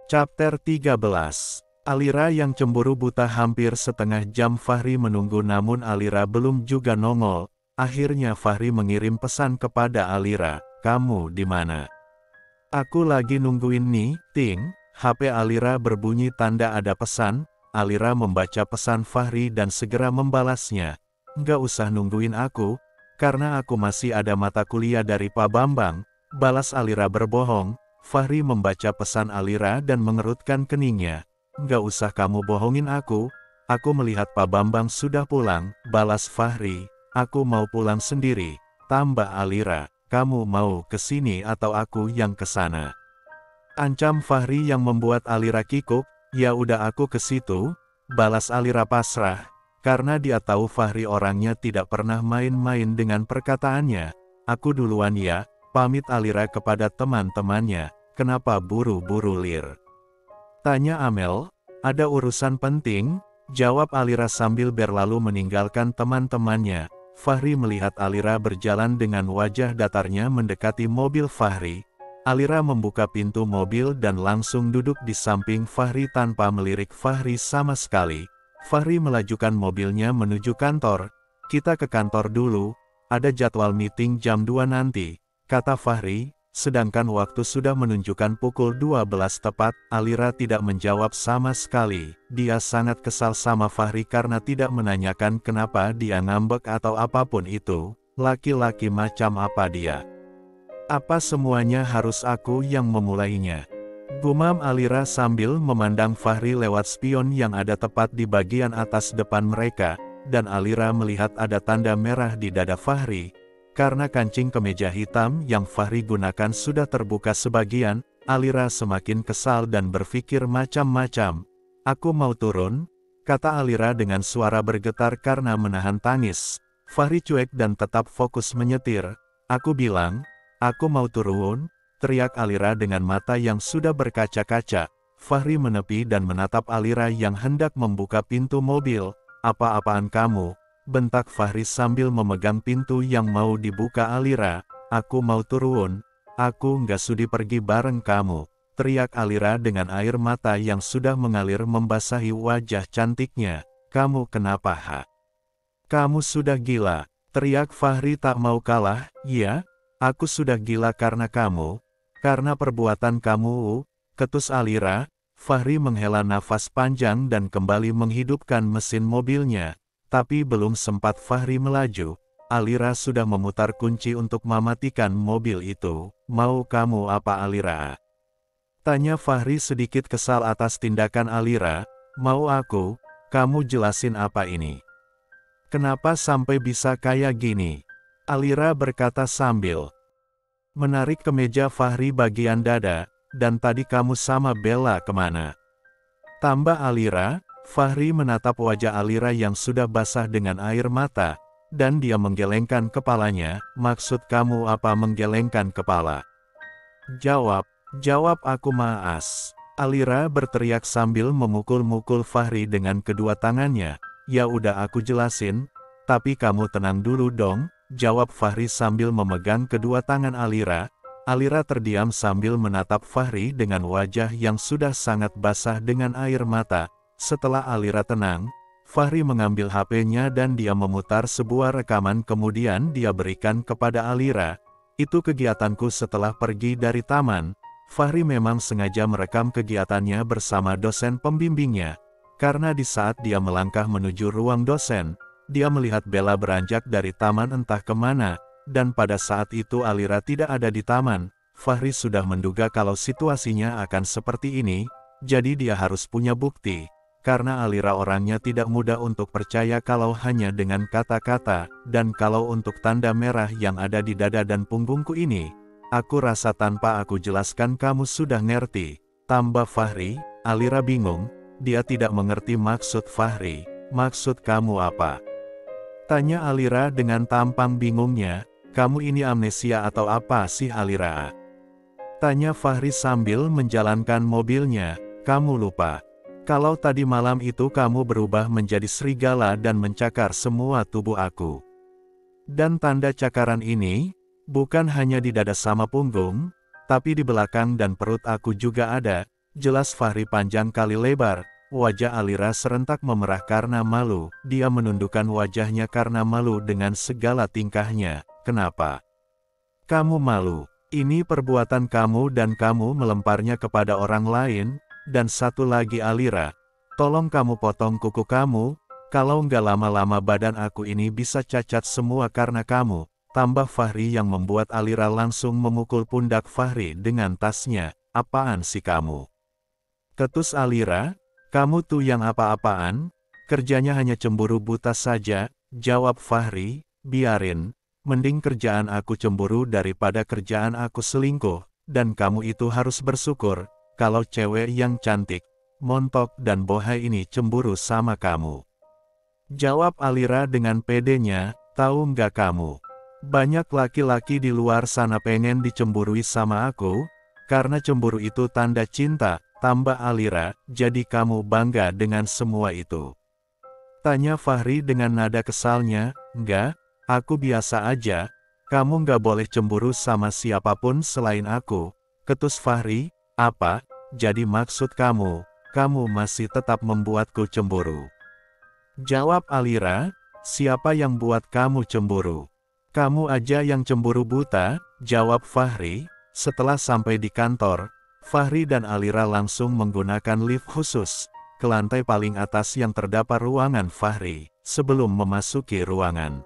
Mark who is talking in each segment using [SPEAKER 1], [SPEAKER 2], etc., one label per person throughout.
[SPEAKER 1] Chapter 13. Alira yang cemburu buta. Hampir setengah jam Fahri menunggu namun Alira belum juga nongol. Akhirnya Fahri mengirim pesan kepada Alira, "Kamu di mana?" "Aku lagi nungguin nih, Ting." HP Alira berbunyi tanda ada pesan. Alira membaca pesan Fahri dan segera membalasnya. "Nggak usah nungguin aku, karena aku masih ada mata kuliah dari Pak Bambang," balas Alira berbohong. Fahri membaca pesan Alira dan mengerutkan keningnya. "Nggak usah kamu bohongin aku melihat Pak Bambang sudah pulang," balas Fahri. "Aku mau pulang sendiri," tambah Alira. "Kamu mau ke sini atau aku yang ke sana?" Ancam Fahri yang membuat Alira kikuk. "Ya udah aku ke situ," balas Alira pasrah. Karena dia tahu Fahri orangnya tidak pernah main-main dengan perkataannya. "Aku duluan ya," pamit Alira kepada teman-temannya. "Kenapa buru-buru Lir?" tanya Amel. "Ada urusan penting," jawab Alira sambil berlalu meninggalkan teman-temannya. Fahri melihat Alira berjalan dengan wajah datarnya mendekati mobil Fahri. Alira membuka pintu mobil dan langsung duduk di samping Fahri tanpa melirik Fahri sama sekali. Fahri melajukan mobilnya menuju kantor. "Kita ke kantor dulu, ada jadwal meeting jam 2 nanti," kata Fahri. Sedangkan waktu sudah menunjukkan pukul 12 tepat. Alira tidak menjawab sama sekali. Dia sangat kesal sama Fahri karena tidak menanyakan kenapa dia ngambek atau apapun itu. Laki-laki macam apa dia? "Apa semuanya harus aku yang memulainya?" gumam Alira sambil memandang Fahri lewat spion yang ada tepat di bagian atas depan mereka. Dan Alira melihat ada tanda merah di dada Fahri. Karena kancing kemeja hitam yang Fahri gunakan sudah terbuka sebagian, Alira semakin kesal dan berpikir macam-macam. "Aku mau turun," kata Alira dengan suara bergetar karena menahan tangis. Fahri cuek dan tetap fokus menyetir. "Aku bilang, aku mau turun," teriak Alira dengan mata yang sudah berkaca-kaca. Fahri menepi dan menatap Alira yang hendak membuka pintu mobil. "Apa-apaan kamu?" bentak Fahri sambil memegang pintu yang mau dibuka Alira. "Aku mau turun. Aku nggak sudi pergi bareng kamu," teriak Alira dengan air mata yang sudah mengalir membasahi wajah cantiknya. "Kamu kenapa ha? Kamu sudah gila," teriak Fahri tak mau kalah. "Iya, aku sudah gila karena kamu. Karena perbuatan kamu," ketus Alira. Fahri menghela nafas panjang dan kembali menghidupkan mesin mobilnya. Tapi belum sempat Fahri melaju, Alira sudah memutar kunci untuk mematikan mobil itu. "Mau kamu apa Alira?" tanya Fahri sedikit kesal atas tindakan Alira. "Mau aku? Kamu jelasin apa ini? Kenapa sampai bisa kayak gini?" Alira berkata sambil menarik kemeja Fahri bagian dada. "Dan tadi kamu sama Bella kemana?" tambah Alira. Fahri menatap wajah Alira yang sudah basah dengan air mata, dan dia menggelengkan kepalanya. "Maksud kamu apa menggelengkan kepala?" Jawab aku maas." Alira berteriak sambil memukul-mukul Fahri dengan kedua tangannya. "Ya udah aku jelasin, tapi kamu tenang dulu dong," jawab Fahri sambil memegang kedua tangan Alira. Alira terdiam sambil menatap Fahri dengan wajah yang sudah sangat basah dengan air mata. Setelah Alira tenang, Fahri mengambil HP-nya dan dia memutar sebuah rekaman kemudian dia berikan kepada Alira. "Itu kegiatanku setelah pergi dari taman." Fahri memang sengaja merekam kegiatannya bersama dosen pembimbingnya. Karena di saat dia melangkah menuju ruang dosen, dia melihat Bella beranjak dari taman entah kemana, dan pada saat itu Alira tidak ada di taman. Fahri sudah menduga kalau situasinya akan seperti ini, jadi dia harus punya bukti. Karena Alira orangnya tidak mudah untuk percaya kalau hanya dengan kata-kata, dan kalau untuk tanda merah yang ada di dada dan punggungku ini, aku rasa tanpa aku jelaskan kamu sudah ngerti, tambah Fahri. Alira bingung, dia tidak mengerti maksud Fahri. "Maksud kamu apa?" tanya Alira dengan tampang bingungnya. "Kamu ini amnesia atau apa sih Alira?" tanya Fahri sambil menjalankan mobilnya. "Kamu lupa kalau tadi malam itu kamu berubah menjadi serigala dan mencakar semua tubuh aku. Dan tanda cakaran ini, bukan hanya di dada sama punggung, tapi di belakang dan perut aku juga ada, jelas Fahri panjang kali lebar. Wajah Alira serentak memerah karena malu, dia menundukkan wajahnya karena malu dengan segala tingkahnya. Kenapa? Kamu malu? Ini perbuatan kamu dan kamu melemparnya kepada orang lain. Dan satu lagi Alira, tolong kamu potong kuku kamu, kalau nggak lama-lama badan aku ini bisa cacat semua karena kamu. Tambah Fahri yang membuat Alira langsung memukul pundak Fahri dengan tasnya. Apaan sih kamu? Ketus Alira, kamu tuh yang apa-apaan? Kerjanya hanya cemburu buta saja, jawab Fahri. Biarin, mending kerjaan aku cemburu daripada kerjaan aku selingkuh, dan kamu itu harus bersyukur, kalau cewek yang cantik, montok dan bohai ini cemburu sama kamu. Jawab Alira dengan pedenya, tahu nggak kamu? Banyak laki-laki di luar sana pengen dicemburui sama aku, karena cemburu itu tanda cinta. Tambah Alira, jadi kamu bangga dengan semua itu? Tanya Fahri dengan nada kesalnya. Enggak, aku biasa aja. Kamu nggak boleh cemburu sama siapapun selain aku. Ketus Fahri, apa? Jadi maksud kamu masih tetap membuatku cemburu? Jawab Alira, siapa yang buat kamu cemburu? Kamu aja yang cemburu buta, jawab Fahri. Setelah sampai di kantor, Fahri dan Alira langsung menggunakan lift khusus ke lantai paling atas yang terdapat ruangan Fahri. Sebelum memasuki ruangan,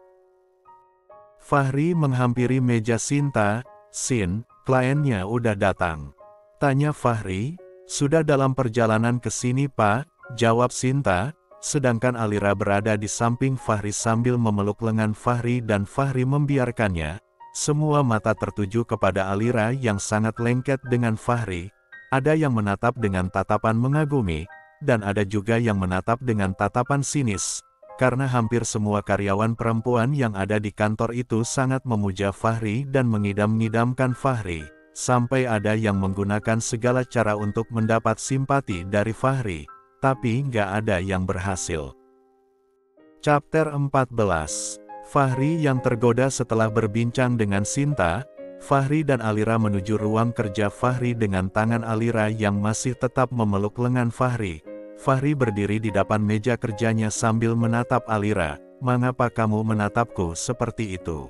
[SPEAKER 1] Fahri menghampiri meja Sinta. Sin, kliennya udah datang. Tanya Fahri, sudah dalam perjalanan ke sini Pak, jawab Sinta. Sedangkan Alira berada di samping Fahri sambil memeluk lengan Fahri dan Fahri membiarkannya. Semua mata tertuju kepada Alira yang sangat lengket dengan Fahri. Ada yang menatap dengan tatapan mengagumi, dan ada juga yang menatap dengan tatapan sinis. Karena hampir semua karyawan perempuan yang ada di kantor itu sangat memuja Fahri dan mengidam-ngidamkan Fahri. Sampai ada yang menggunakan segala cara untuk mendapat simpati dari Fahri. Tapi nggak ada yang berhasil. Chapter 14. Fahri yang tergoda setelah berbincang dengan Sinta. Fahri dan Alira menuju ruang kerja Fahri dengan tangan Alira yang masih tetap memeluk lengan Fahri. Fahri berdiri di depan meja kerjanya sambil menatap Alira. Mengapa kamu menatapku seperti itu?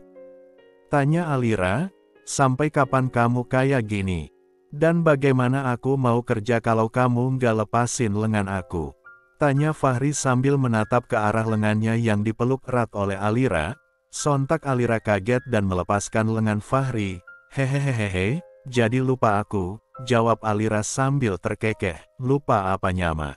[SPEAKER 1] Tanya Alira, sampai kapan kamu kayak gini? Dan bagaimana aku mau kerja kalau kamu nggak lepasin lengan aku? Tanya Fahri sambil menatap ke arah lengannya yang dipeluk erat oleh Alira. Sontak Alira kaget dan melepaskan lengan Fahri. Hehehehe, jadi lupa aku, jawab Alira sambil terkekeh. Lupa apa nyama?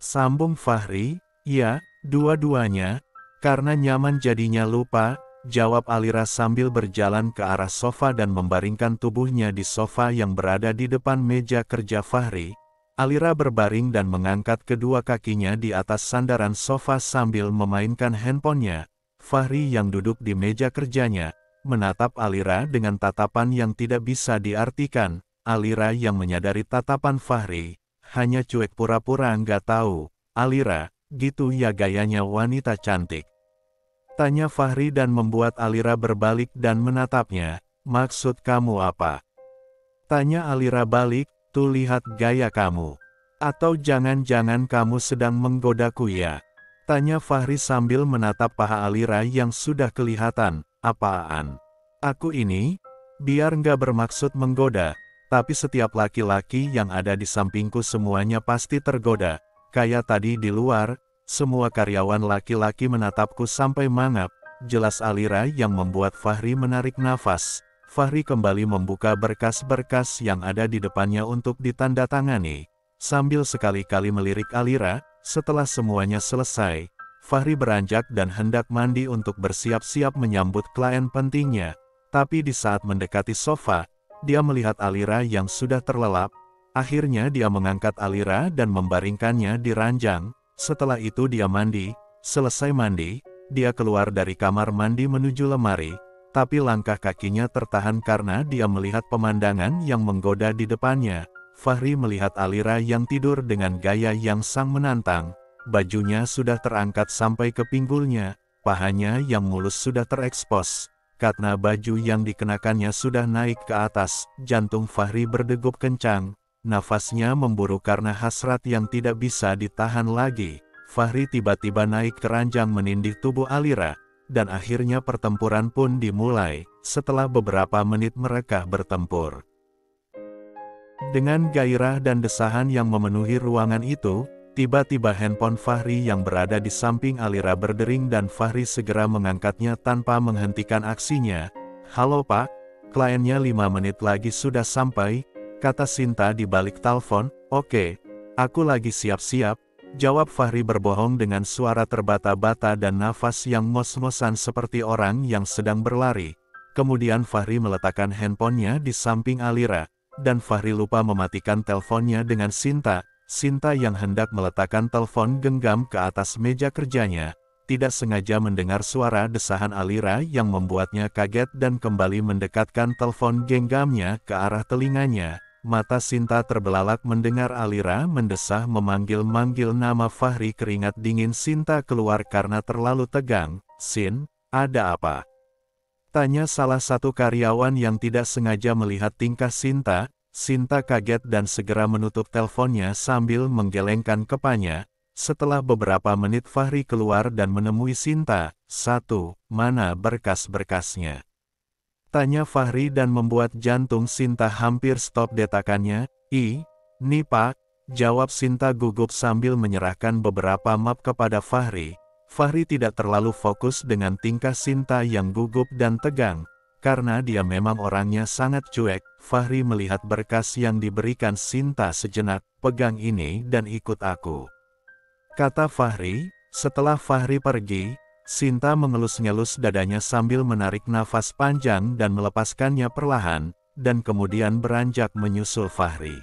[SPEAKER 1] Sambung Fahri, ya, dua-duanya. Karena nyaman jadinya lupa, jawab Alira sambil berjalan ke arah sofa dan membaringkan tubuhnya di sofa yang berada di depan meja kerja Fahri. Alira berbaring dan mengangkat kedua kakinya di atas sandaran sofa sambil memainkan handphonenya. Fahri yang duduk di meja kerjanya, menatap Alira dengan tatapan yang tidak bisa diartikan. Alira yang menyadari tatapan Fahri, hanya cuek pura-pura nggak tahu. Alira, gitu ya gayanya wanita cantik? Tanya Fahri dan membuat Alira berbalik dan menatapnya. Maksud kamu apa? Tanya Alira balik. Tuh lihat gaya kamu. Atau jangan-jangan kamu sedang menggodaku ya? Tanya Fahri sambil menatap paha Alira yang sudah kelihatan. Apaan? Aku ini? Biar nggak bermaksud menggoda, tapi setiap laki-laki yang ada di sampingku semuanya pasti tergoda. Kayak tadi di luar, semua karyawan laki-laki menatapku sampai mangap. Jelas Alira yang membuat Fahri menarik nafas. Fahri kembali membuka berkas-berkas yang ada di depannya untuk ditandatangani. Sambil sekali-kali melirik Alira, setelah semuanya selesai, Fahri beranjak dan hendak mandi untuk bersiap-siap menyambut klien pentingnya. Tapi di saat mendekati sofa, dia melihat Alira yang sudah terlelap. Akhirnya dia mengangkat Alira dan membaringkannya di ranjang. Setelah itu dia mandi. Selesai mandi, dia keluar dari kamar mandi menuju lemari. Tapi langkah kakinya tertahan karena dia melihat pemandangan yang menggoda di depannya. Fahri melihat Alira yang tidur dengan gaya yang sang menantang. Bajunya sudah terangkat sampai ke pinggulnya, pahanya yang mulus sudah terekspos. karena baju yang dikenakannya sudah naik ke atas. Jantung Fahri berdegup kencang, nafasnya memburu karena hasrat yang tidak bisa ditahan lagi. Fahri tiba-tiba naik ke ranjang menindih tubuh Alira, dan akhirnya pertempuran pun dimulai. Setelah beberapa menit mereka bertempur. Dengan gairah dan desahan yang memenuhi ruangan itu, tiba-tiba handphone Fahri yang berada di samping Alira berdering dan Fahri segera mengangkatnya tanpa menghentikan aksinya. "Halo Pak, kliennya 5 menit lagi sudah sampai," kata Sinta di balik telepon. "Oke, aku lagi siap-siap," jawab Fahri berbohong dengan suara terbata-bata dan nafas yang ngos-ngosan seperti orang yang sedang berlari. Kemudian Fahri meletakkan handphonenya di samping Alira, dan Fahri lupa mematikan teleponnya dengan Sinta. Sinta yang hendak meletakkan telepon genggam ke atas meja kerjanya, tidak sengaja mendengar suara desahan Alira yang membuatnya kaget dan kembali mendekatkan telepon genggamnya ke arah telinganya. Mata Sinta terbelalak mendengar Alira mendesah memanggil-manggil nama Fahri. Keringat dingin Sinta keluar karena terlalu tegang. "Sin, ada apa?" tanya salah satu karyawan yang tidak sengaja melihat tingkah Sinta. Sinta kaget dan segera menutup teleponnya sambil menggelengkan kepalanya. Setelah beberapa menit Fahri keluar dan menemui Sinta. "1. Mana berkas-berkasnya?" tanya Fahri dan membuat jantung Sinta hampir stop detakannya. "Nih Pak," jawab Sinta gugup sambil menyerahkan beberapa map kepada Fahri. Fahri tidak terlalu fokus dengan tingkah Sinta yang gugup dan tegang, karena dia memang orangnya sangat cuek. Fahri melihat berkas yang diberikan Sinta sejenak. "Pegang ini dan ikut aku," kata Fahri. Setelah Fahri pergi, Sinta mengelus-ngelus dadanya sambil menarik nafas panjang dan melepaskannya perlahan, dan kemudian beranjak menyusul Fahri.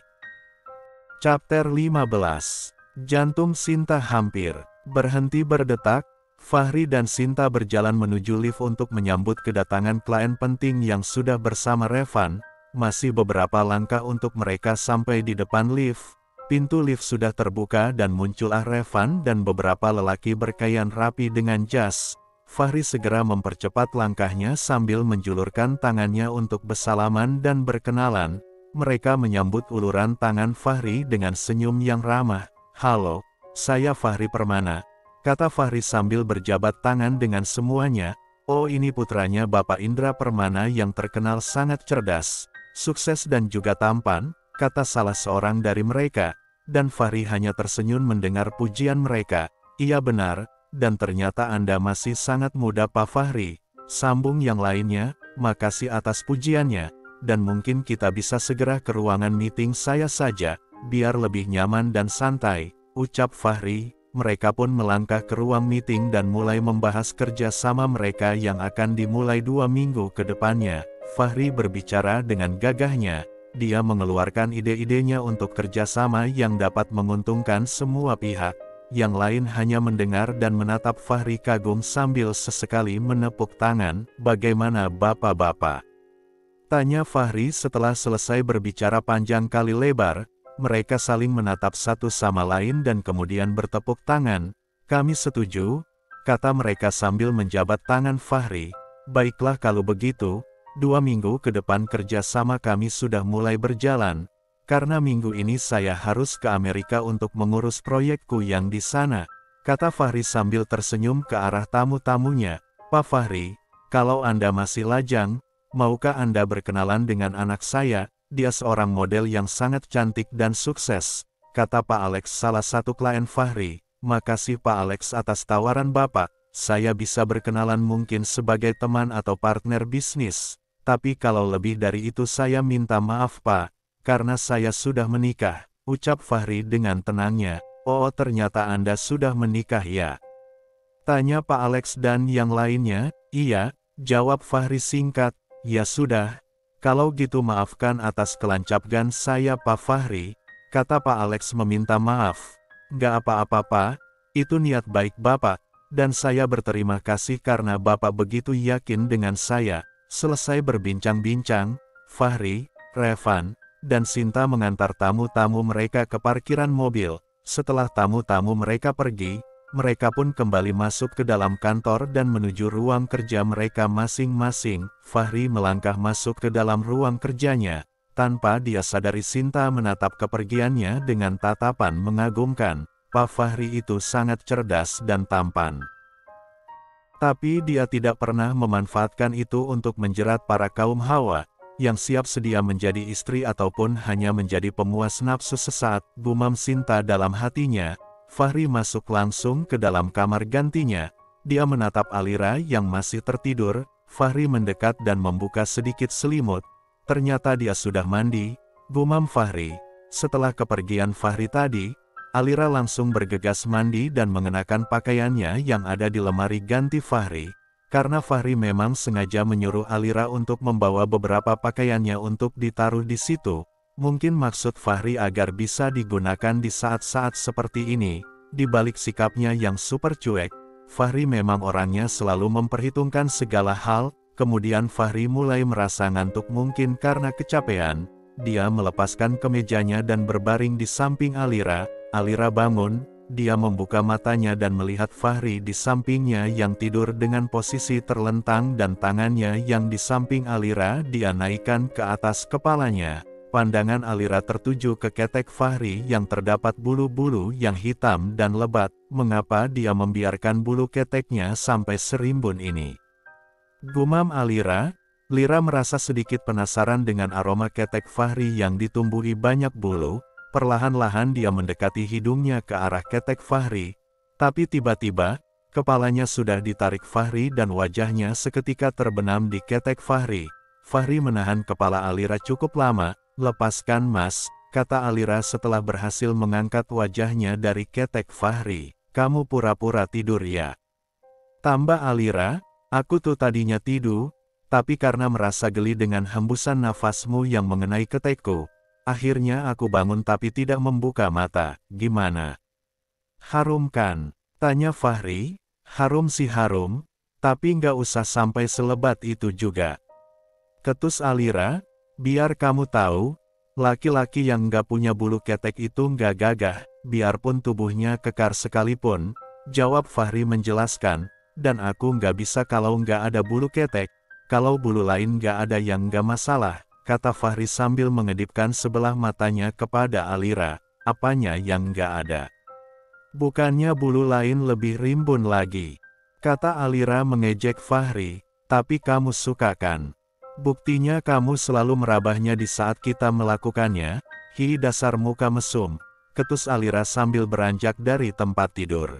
[SPEAKER 1] Chapter 15. Jantung Sinta hampir berhenti berdetak. Fahri dan Sinta berjalan menuju lift untuk menyambut kedatangan klien penting yang sudah bersama Revan. Masih beberapa langkah untuk mereka sampai di depan lift. Pintu lift sudah terbuka dan muncullah Revan dan beberapa lelaki berpakaian rapi dengan jas. Fahri segera mempercepat langkahnya sambil menjulurkan tangannya untuk bersalaman dan berkenalan. Mereka menyambut uluran tangan Fahri dengan senyum yang ramah. "Halo, saya Fahri Permana," kata Fahri sambil berjabat tangan dengan semuanya. "Oh, ini putranya Bapak Indra Permana yang terkenal sangat cerdas, sukses dan juga tampan," kata salah seorang dari mereka, dan Fahri hanya tersenyum mendengar pujian mereka. "Iya benar, dan ternyata Anda masih sangat muda Pak Fahri," sambung yang lainnya. "Makasih atas pujiannya, dan mungkin kita bisa segera ke ruangan meeting saya saja, biar lebih nyaman dan santai," ucap Fahri. Mereka pun melangkah ke ruang meeting dan mulai membahas kerjasama mereka yang akan dimulai 2 minggu ke depannya. Fahri berbicara dengan gagahnya. Dia mengeluarkan ide-idenya untuk kerjasama yang dapat menguntungkan semua pihak. Yang lain hanya mendengar dan menatap Fahri kagum sambil sesekali menepuk tangan. "Bagaimana Bapak-bapak?" tanya Fahri setelah selesai berbicara panjang kali lebar. Mereka saling menatap satu sama lain dan kemudian bertepuk tangan. "Kami setuju," kata mereka sambil menjabat tangan Fahri. "Baiklah kalau begitu, 2 minggu ke depan kerjasama kami sudah mulai berjalan. Karena minggu ini saya harus ke Amerika untuk mengurus proyekku yang di sana," kata Fahri sambil tersenyum ke arah tamu-tamunya. "Pak Fahri, kalau Anda masih lajang, maukah Anda berkenalan dengan anak saya? Dia seorang model yang sangat cantik dan sukses," kata Pak Alex, salah satu klien Fahri. "Makasih Pak Alex atas tawaran Bapak. Saya bisa berkenalan mungkin sebagai teman atau partner bisnis. Tapi kalau lebih dari itu saya minta maaf Pak, karena saya sudah menikah," ucap Fahri dengan tenangnya. "Oh, ternyata Anda sudah menikah ya?" tanya Pak Alex dan yang lainnya. "Iya," jawab Fahri singkat. "Ya sudah. Kalau gitu maafkan atas kelancapan saya Pak Fahri," kata Pak Alex meminta maaf. "Gak apa-apa Pak, itu niat baik Bapak, dan saya berterima kasih karena Bapak begitu yakin dengan saya." Selesai berbincang-bincang, Fahri, Revan, dan Sinta mengantar tamu-tamu mereka ke parkiran mobil. Setelah tamu-tamu mereka pergi, Mereka pun kembali masuk ke dalam kantor dan menuju ruang kerja mereka masing-masing. Fahri melangkah masuk ke dalam ruang kerjanya. Tanpa dia sadari Sinta menatap kepergiannya dengan tatapan mengagumkan. Pak Fahri itu sangat cerdas dan tampan. Tapi dia tidak pernah memanfaatkan itu untuk menjerat para kaum hawa, yang siap sedia menjadi istri ataupun hanya menjadi pemuas nafsu sesaat, gumam Sinta dalam hatinya. Fahri masuk langsung ke dalam kamar gantinya. Dia menatap Alira yang masih tertidur. Fahri mendekat dan membuka sedikit selimut. Ternyata dia sudah mandi, gumam Fahri. Setelah kepergian Fahri tadi, Alira langsung bergegas mandi dan mengenakan pakaiannya yang ada di lemari ganti Fahri. Karena Fahri memang sengaja menyuruh Alira untuk membawa beberapa pakaiannya untuk ditaruh di situ. Mungkin maksud Fahri agar bisa digunakan di saat-saat seperti ini. Di balik sikapnya yang super cuek, Fahri memang orangnya selalu memperhitungkan segala hal. Kemudian Fahri mulai merasa ngantuk mungkin karena kecapean. Dia melepaskan kemejanya dan berbaring di samping Alira. Alira bangun, dia membuka matanya dan melihat Fahri di sampingnya yang tidur dengan posisi terlentang dan tangannya yang di samping Alira dia naikkan ke atas kepalanya. Pandangan Alira tertuju ke ketek Fahri yang terdapat bulu-bulu yang hitam dan lebat. Mengapa dia membiarkan bulu keteknya sampai serimbun ini? Gumam Alira. Lira merasa sedikit penasaran dengan aroma ketek Fahri yang ditumbuhi banyak bulu. Perlahan-lahan dia mendekati hidungnya ke arah ketek Fahri. Tapi tiba-tiba, kepalanya sudah ditarik Fahri dan wajahnya seketika terbenam di ketek Fahri. Fahri menahan kepala Alira cukup lama. "Lepaskan Mas," kata Alira setelah berhasil mengangkat wajahnya dari ketek Fahri. "Kamu pura-pura tidur ya?" Tambah Alira, "Aku tuh tadinya tidur, tapi karena merasa geli dengan hembusan nafasmu yang mengenai ketekku, akhirnya aku bangun tapi tidak membuka mata. Gimana? Harum kan?" tanya Fahri. "Harum sih harum, tapi nggak usah sampai selebat itu juga," ketus Alira. "Biar kamu tahu, laki-laki yang nggak punya bulu ketek itu nggak gagah, biarpun tubuhnya kekar sekalipun," jawab Fahri menjelaskan, "dan aku nggak bisa kalau nggak ada bulu ketek. Kalau bulu lain nggak ada yang nggak masalah," kata Fahri sambil mengedipkan sebelah matanya kepada Alira. "Apanya yang nggak ada? Bukannya bulu lain lebih rimbun lagi?" kata Alira mengejek Fahri. "Tapi kamu suka kan? Buktinya kamu selalu merabahnya di saat kita melakukannya." "Hi, dasar muka mesum," ketus Alira sambil beranjak dari tempat tidur.